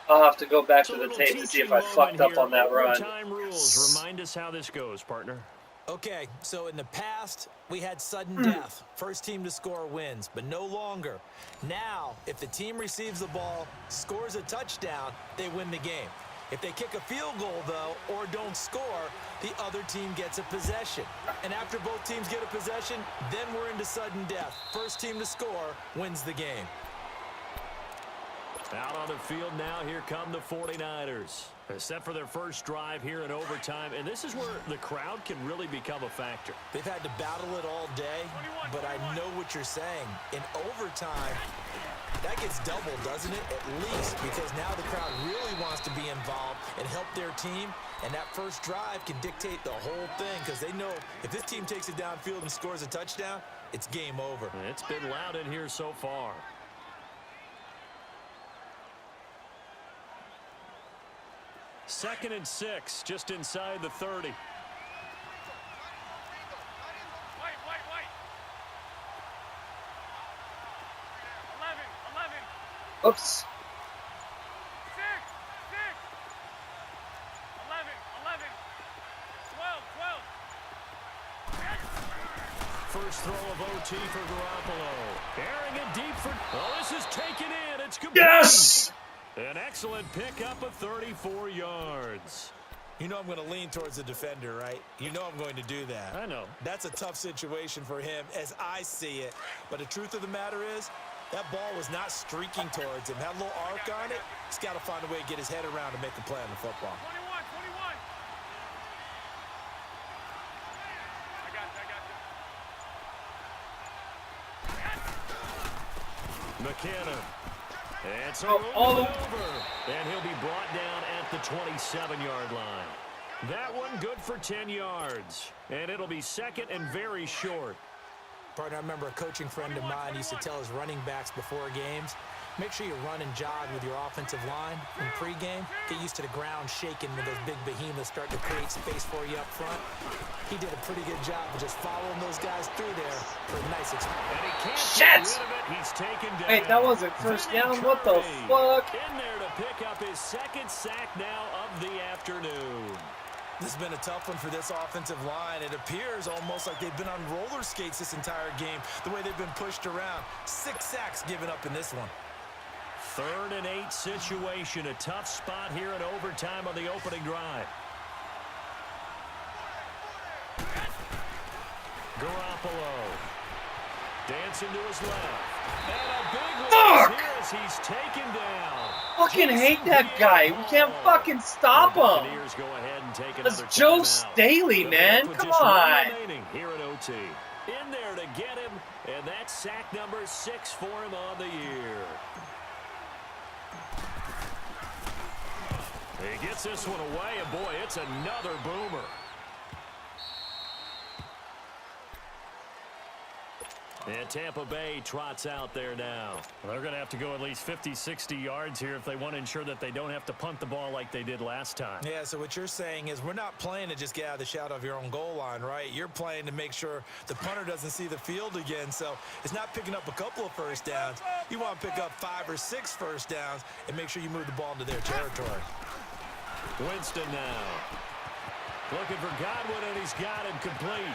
I'll have to go back So to the little tape to see if teaching I fucked moment up on here. that run. Overtime rules. Remind us how this goes, partner. Okay, so in the past, we had sudden death. First team to score wins, but no longer. Now, if the team receives the ball, scores a touchdown, they win the game. If they kick a field goal, though, or don't score, the other team gets a possession. And after both teams get a possession, then we're into sudden death. First team to score wins the game. Out on the field now, here come the 49ers. Set for their first drive here in overtime, and this is where the crowd can really become a factor. They've had to battle it all day, but I know what you're saying. In overtime, that gets doubled, doesn't it? At least, because now the crowd really wants to be involved and help their team, and that first drive can dictate the whole thing because they know if this team takes it downfield and scores a touchdown, it's game over. It's been loud in here so far. 2nd and 6, just inside the 30. Wait. 11. Oops. 6. 11. 12. First throw of OT for Garoppolo. Airing it deep for... Oh, this is taken in. It's complete. Yes! An excellent pickup of 34 yards. You know I'm going to lean towards the defender, right? You know I'm going to do that. I know. That's a tough situation for him as I see it. But the truth of the matter is, that ball was not streaking towards him. Had a little arc on it. He's got to find a way to get his head around and make a play on the football. 21. I got you. McKinnon. And so oh. over. And he'll be brought down at the 27-yard line. That one good for 10 yards. And it'll be 2nd and very short. Partner, I remember a coaching friend of mine used to tell his running backs before games, make sure you run and jog with your offensive line in pregame. Get used to the ground shaking when those big behemoths start to create space for you up front. He did a pretty good job of just following those guys through there for a nice experience. And he can't Shit! get rid of it. He's taken down. Wait, that wasn't first down? What the fuck? In there to pick up his 2nd sack now of the afternoon. This has been a tough one for this offensive line. It appears almost like they've been on roller skates this entire game, the way they've been pushed around. 6 sacks given up in this one. 3rd and 8 situation. A tough spot here in overtime on the opening drive. Garoppolo. Dancing to his left. And a big one here as he's taken down. Fucking hate that guy. We can't fucking stop him. Buccaneers go ahead and take That's another Joe timeout. Staley, man. With Come just one on. remaining here at OT. In there to get him, and that's sack number 6 for him on the year. He gets this one away, and boy, it's another boomer. And Tampa Bay trots out there now. Well, they're going to have to go at least 50, 60 yards here if they want to ensure that they don't have to punt the ball like they did last time. Yeah, so what you're saying is we're not playing to just get out of the shadow of your own goal line, right? You're playing to make sure the punter doesn't see the field again. So it's not picking up a couple of first downs. You want to pick up 5 or 6 first downs and make sure you move the ball into their territory. Winston now. Looking for Godwin, and he's got him complete.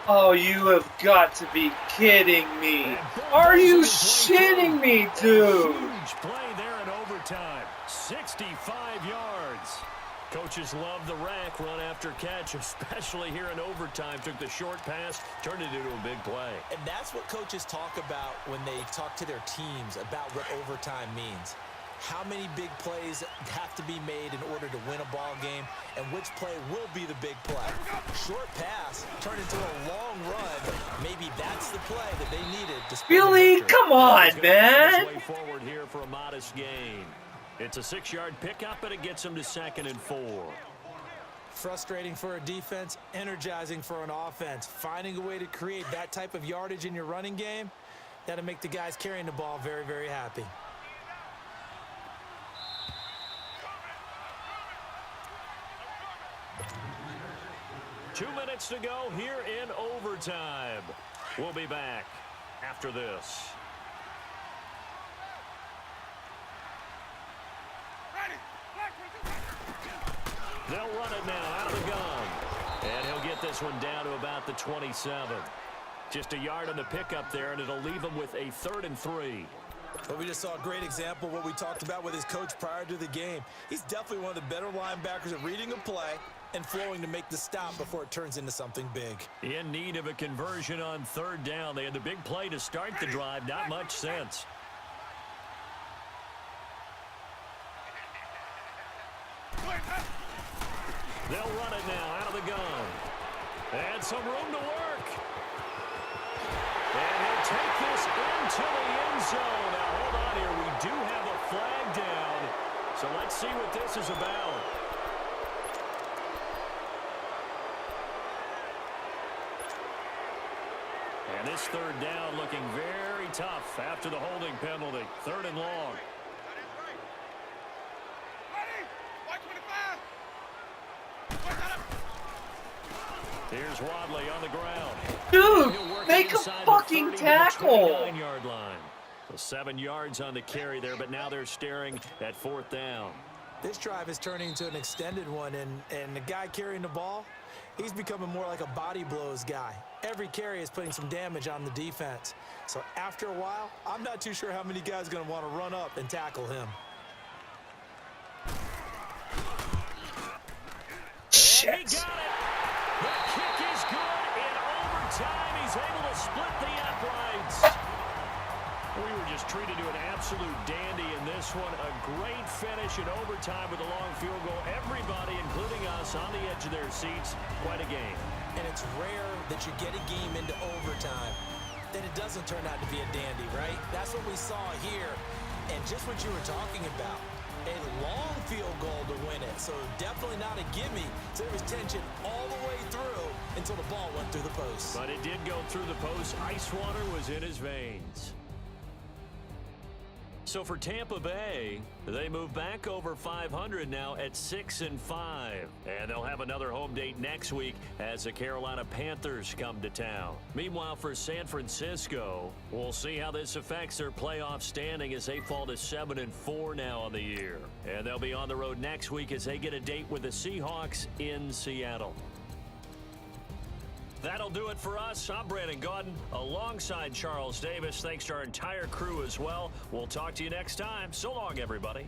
Oh, you have got to be kidding me. Are you shitting me, dude? Huge play there in overtime. 65 yards. Coaches love the rack run after catch, especially here in overtime. Took the short pass, turned it into a big play. And that's what coaches talk about when they talk to their teams about what overtime means. How many big plays have to be made in order to win a ball game, and which play will be the big play. Short pass turned into a long run. Maybe that's the play that they needed to spring a Billy, victory. come on, man. Way forward here for a modest gain. It's a 6-yard pickup, and it gets them to 2nd and 4. Frustrating for a defense, energizing for an offense. Finding a way to create that type of yardage in your running game, that'll make the guys carrying the ball very, very happy. Two minutes to go here in overtime. We'll be back after this. They'll run it now out of the gun. And he'll get this one down to about the 27. Just a yard on the pickup there, and it'll leave him with a 3rd and 3. But we just saw a great example of what we talked about with his coach prior to the game. He's definitely one of the better linebackers at reading a play and flowing to make the stop before it turns into something big. In need of a conversion on 3rd down. They had the big play to start the drive. Not much sense. They'll run it now out of the gun. And some room to work. And he'll take this into the end zone. Now, hold on here. We do have a flag down. So let's see what this is about. And this 3rd down looking very tough after the holding penalty. 3rd and long. Here's Wadley on the ground. Dude, make a fucking tackle. 29-yard line. So 7 yards on the carry there, but now they're staring at 4th down. This drive is turning into an extended one, and the guy carrying the ball, he's becoming more like a body blows guy. Every carry is putting some damage on the defense. So after a while, I'm not too sure how many guys are going to want to run up and tackle him. Shit. And he got it. The kick is good. In overtime, he's able to split the uprights. We were just treated to an absolute dandy in this one. A great finish in overtime with a long field goal. Everybody, including us, on the edge of their seats. Quite a game. And it's rare that you get a game into overtime that it doesn't turn out to be a dandy, right? That's what we saw here. And just what you were talking about, a long field goal to win it. So definitely not a gimme. So there was tension all the way through until the ball went through the post. But it did go through the post. Ice water was in his veins. So for Tampa Bay, they move back over 500 now at 6-5. And they'll have another home date next week as the Carolina Panthers come to town. Meanwhile, for San Francisco, we'll see how this affects their playoff standing as they fall to 7-4 now on the year. And they'll be on the road next week as they get a date with the Seahawks in Seattle. That'll do it for us. I'm Brandon Gaudin alongside Charles Davis. Thanks to our entire crew as well. We'll talk to you next time. So long, everybody.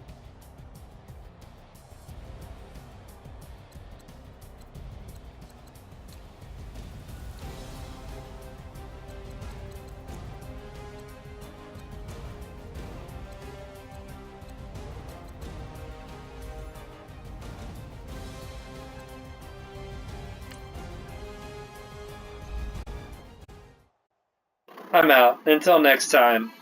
I'm out. Until next time.